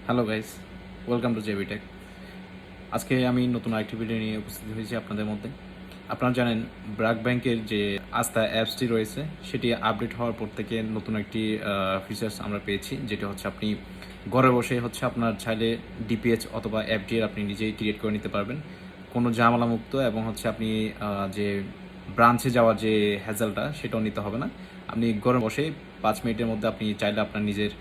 Hello guys, welcome to JB Tech. আজকে আমি নতুন আরেকটি ভিডিও নিয়ে উপস্থিত হয়েছি আপনাদের মধ্যে। আপনারা জানেন ব্র্যাক ব্যাংকের যে আস্থা অ্যাপসটি রয়েছে সেটি আপডেট হওয়ার পর থেকে নতুন একটি ফিচার্স আমরা পেয়েছি, যেটা হচ্ছে আপনি ঘরে বসে হচ্ছে আপনার চাইলে ডিপিএইচ অথবা এফডিআর আপনি নিজেই ক্রিয়েট করে নিতে পারবেন, কোনো ঝামেলা মুক্ত। এবং হচ্ছে আপনি যে ব্রাঞ্চে যাওয়ার যে হ্যাজেলটা সেটাও নিতে হবে না। আপনি ঘরে বসে 5 মিনিটের মধ্যে আপনি চাইলে আপনার নিজের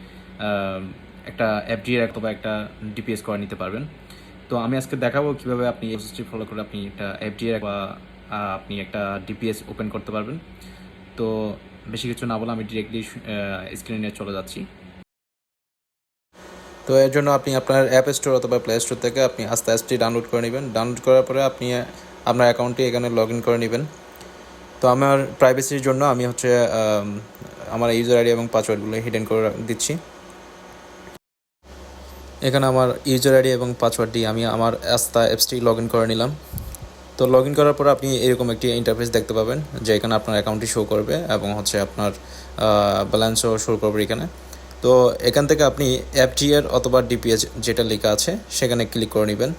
একটা এফডিআর অথবা একটা ডিপিএস করে নিতে পারবেন। তো আমি আজকে দেখাবো কিভাবে আপনি প্রসেসটি ফলো করে আপনি একটা এফডিআর বা আপনি একটা ডিপিএস ওপেন করতে পারবেন। তো বেশি কিছু না বলে আমি ডিরেক্টলি স্ক্রিনে নিয়ে চলে যাচ্ছি। তো এর জন্য আপনি আপনার অ্যাপ স্টোর অথবা প্লে স্টোর থেকে আপনি আস্তে আস্তে ডাউনলোড করে নেবেন। ডাউনলোড করার পরে আপনি আপনার অ্যাকাউন্টটি এখানে লগ ইন করে নেবেন। তো আমার প্রাইভেসির জন্য আমি হচ্ছে আমার ইউজার আইডি এবং পাসওয়ার্ডগুলো হিডেন করে দিচ্ছি। এখানে আমার ইউজার আইডি এবং পাসওয়ার্ড দিয়ে আমি আমার আস্থা অ্যাপসটি লগ ইন করে নিলাম। তো লগ ইন করার পর আপনি এরকম একটি ইন্টারফেস দেখতে পাবেন, যে এখানে আপনার অ্যাকাউন্টটি শো করবে এবং হচ্ছে আপনার ব্যালেন্সও শো করবে এখানে। তো এখান থেকে আপনি এফডিআর অথবা ডিপিএস যেটা লেখা আছে সেখানে ক্লিক করে নেবেন।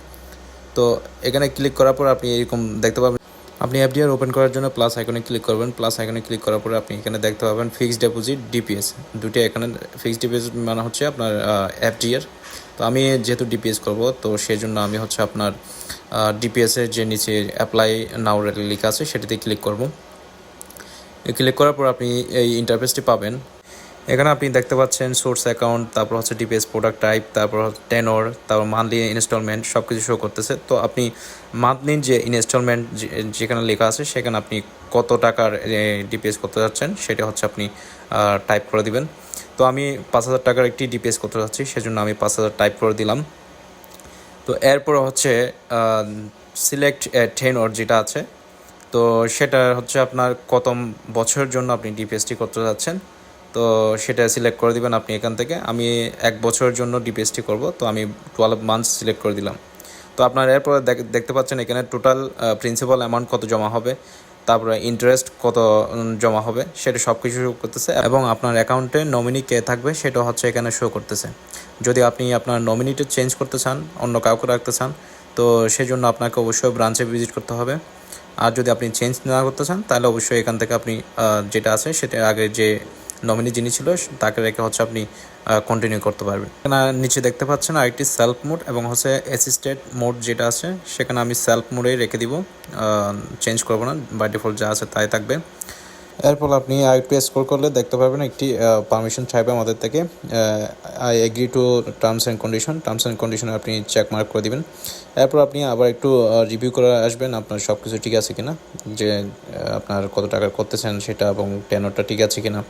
তো এখানে ক্লিক করার পর আপনি এরকম দেখতে পাবেন, আপনি এফডিআর ওপেন করার জন্য প্লাস আইকনে ক্লিক করবেন। প্লাস আইকনে ক্লিক করার পরে আপনি এখানে দেখতে পাবেন ফিক্সড ডিপোজিট ডিপিএস, দুটো এখানে। ফিক্সড ডিপোজিট মানে হচ্ছে আপনার এফডিআর। তো আমি যেহেতু ডিপিএস করব, তো সেই জন্য আমি হচ্ছে আপনার ডিপিএসের যে নিচে অ্যাপ্লাই নাও লেখা আছে সেটিতে ক্লিক করব। ক্লিক করার পর আপনি এই ইন্টারফেসটি পাবেন। এখানে আপনি দেখতে পাচ্ছেন সোর্স অ্যাকাউন্ট, তারপর হচ্ছে ডিপিএস প্রোডাক্ট টাইপ, তারপর টেনর, তারপর মান্থলি ইনস্টলমেন্ট সব কিছু শো করতেছে। তো আপনি মান্থলি যে ইনস্টলমেন্ট যেখানে লেখা আছে সেখানে আপনি কত টাকার ডিপিএস করতে যাচ্ছেন সেটা হচ্ছে আপনি টাইপ করে দিবেন। তো আমি 5,000 টাকার একটি ডিপিএস করতে যাচ্ছি, সেজন্য আমি 5,000 টাইপ করে দিলাম। তো এরপর হচ্ছে সিলেক্ট টেনর যেটা আছে, তো সেটা হচ্ছে আপনার কত বছরের জন্য আপনি ডিপিএসটি করতে যাচ্ছেন, তো সেটা সিলেক্ট করে দিবেন আপনি এখান থেকে। আমি 1 বছরের জন্য ডিপিএসটি করব, তো আমি 12 মান্থস সিলেক্ট করে দিলাম। তো আপনার এরপরে দেখতে পাচ্ছেন এখানে টোটাল প্রিন্সিপাল অ্যামাউন্ট কত জমা হবে, তারপরে ইন্টারেস্ট কত জমা হবে সেটা সব কিছু শো করতেছে। এবং আপনার অ্যাকাউন্টে নমিনি কে থাকবে সেটা হচ্ছে এখানে শো করতেছে। যদি আপনি আপনার নমিনিটা চেঞ্জ করতে চান, অন্য কাউকে রাখতে চান, তো সেজন্য আপনাকে অবশ্যই ব্রাঞ্চে ভিজিট করতে হবে। আর যদি আপনি চেঞ্জ না করতে চান তাহলে অবশ্যই এখান থেকে আপনি যেটা আছে সেটা আগে যে নমিনি যিনি ছিল তাকে রেখে হচ্ছে আপনি কন্টিনিউ করতে পারবেন। এখানে নিচে দেখতে পাচ্ছেন আরেকটি সেলফ মোড এবং হচ্ছে অ্যাসিস্টেড মোড যেটা আছে, সেখানে আমি সেলফ মোডেই রেখে দিব, চেঞ্জ করবো না, বাই ডিফল্ট যা আছে তাই থাকবে। এরপর আপনি আরেকটু স্ক্রল করলে দেখতে পাবেন একটি পারমিশন চাইবে আমাদের থেকে, I agree to terms and কন্ডিশনে আপনি চেক মার্ক করে দিবেন। এরপর আপনি আবার একটু রিভিউ করে আসবেন আপনার সব কিছু ঠিক আছে কিনা, যে আপনার কত টাকার করতেছেন সেটা এবং টেনরটা ঠিক আছে কিনা।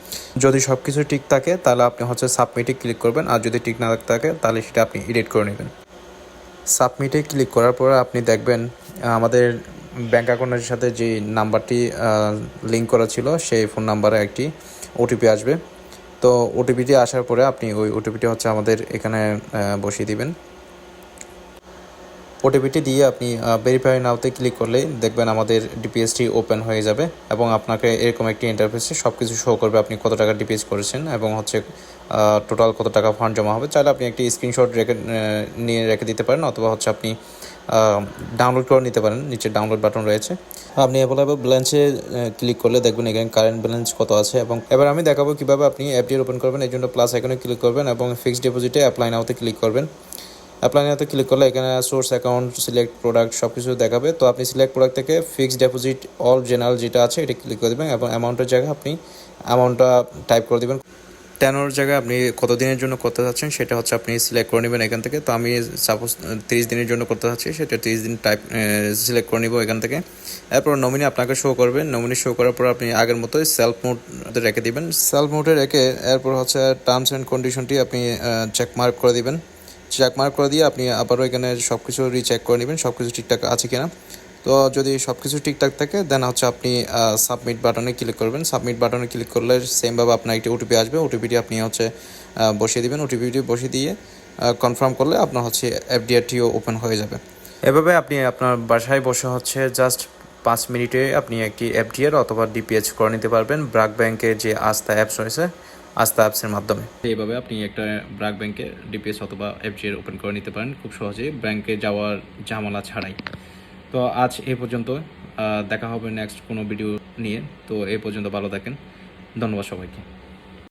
যদি সব কিছু ঠিক থাকে তাহলে আপনি হচ্ছে সাবমিটে ক্লিক করবেন, আর যদি ঠিক না থাকে তাহলে সেটা আপনি এডিট করে নেবেন। সাবমিটে ক্লিক করার পর আপনি দেখবেন আমাদের ব্যাঙ্ক অ্যাকাউন্টের সাথে যে নাম্বারটি লিঙ্ক করা ছিল সেই ফোন নাম্বারে একটি ওটিপি আসবে। তো ওটিপিটি আসার পরে আপনি ওই ওটিপিটি হচ্ছে আমাদের এখানে বসিয়ে দিবেন। ওটিপিটি দিয়ে আপনি ভেরিফাই নাওতে ক্লিক করলেই দেখবেন আমাদের ডিপিএসটি ওপেন হয়ে যাবে এবং আপনাকে এরকম একটি ইন্টারফেসে সব কিছু শো করবে, আপনি কত টাকা ডিপিএস করেছেন এবং হচ্ছে টোটাল কত টাকা ফান্ড জমা হবে। চাইলে আপনি একটি স্ক্রিনশট নিয়ে রেখে দিতে পারেন, অথবা হচ্ছে আপনি ডাউনলোড করে নিতে পারেন, নিচে ডাউনলোড বাটন রয়েছে। আপনি অ্যাভেলেবল ব্যালেন্সে ক্লিক করলে দেখবেন এখানে কারেন্ট ব্যালেন্স কত আছে। এবং এবার আমি দেখাবো কীভাবে আপনি এফডিআর ওপেন করবেন। এই জন্য প্লাস আইকনে ক্লিক করবেন এবং ফিক্সড ডিপোজিটে অ্যাপ্লাই নাওতে ক্লিক করবেন। অ্যাপ্লাই নাওতে ক্লিক করলে এখানে সোর্স অ্যাকাউন্ট, সিলেক্ট প্রোডাক্ট সব কিছু দেখাবে। তো আপনি সিলেক্ট প্রোডাক্ট থেকে ফিক্সড ডিপোজিট অল জেনারেল যেটা আছে এটা ক্লিক করে দেবেন এবং অ্যামাউন্টের জায়গায় আপনি অ্যামাউন্টটা টাইপ করে দেবেন। টেনর জায়গায় আপনি কত দিনের জন্য করতে চাচ্ছেন সেটা হচ্ছে আপনি সিলেক্ট করে নেবেন এখান থেকে। তো আমি সাপোজ 30 দিনের জন্য করতে চাচ্ছি, সেটা 30 দিন টাইপ সিলেক্ট করে নিব এখান থেকে। এরপর নমিনি আপনাকে শো করবে, নমিনি শো করার পর আপনি আগের মতোই সেলফ মোড রেখে দিবেন। সেলফ মোডে রেখে এরপর হচ্ছে টার্মস অ্যান্ড কন্ডিশনটি আপনি চেক মার্ক করে দিবেন। চেক মার্ক করে দিয়ে আপনি আবারও এখানে সব কিছু রিচেক করে নেবেন সব কিছু ঠিকঠাক আছে কিনা। তো যদি সব কিছু ঠিকঠাক থাকে দেন হচ্ছে আপনি সাবমিট বাটনে ক্লিক করবেন। সাবমিট বাটনে ক্লিক করলে সেমভাবে আপনার একটি ওটিপি আসবে, ওটিপিটি আপনি হচ্ছে বসিয়ে দিবেন। ওটিপিটি বসিয়ে দিয়ে কনফার্ম করলে আপনার হচ্ছে এফডিআরটিও ওপেন হয়ে যাবে। এভাবে আপনি আপনার বাসায় বসে হচ্ছে জাস্ট 5 মিনিটে আপনি একটি এফডিআর অথবা ডিপিএইচ করে নিতে পারবেন ব্র্যাক ব্যাংকের যে আস্থা অ্যাপস রয়েছে আস্থা অ্যাপসের মাধ্যমে। এইভাবে আপনি একটা ব্র্যাক ব্যাংকে ডিপিএস অথবা এফজিআর ওপেন করে নিতে পারেন খুব সহজেই, ব্যাংকে যাওয়ার ঝামেলা ছাড়াই। তো আজ এই পর্যন্ত, দেখা হবে নেক্সট কোনো ভিডিও নিয়ে। তো এই পর্যন্ত ভালো থাকেন, ধন্যবাদ সবাইকে।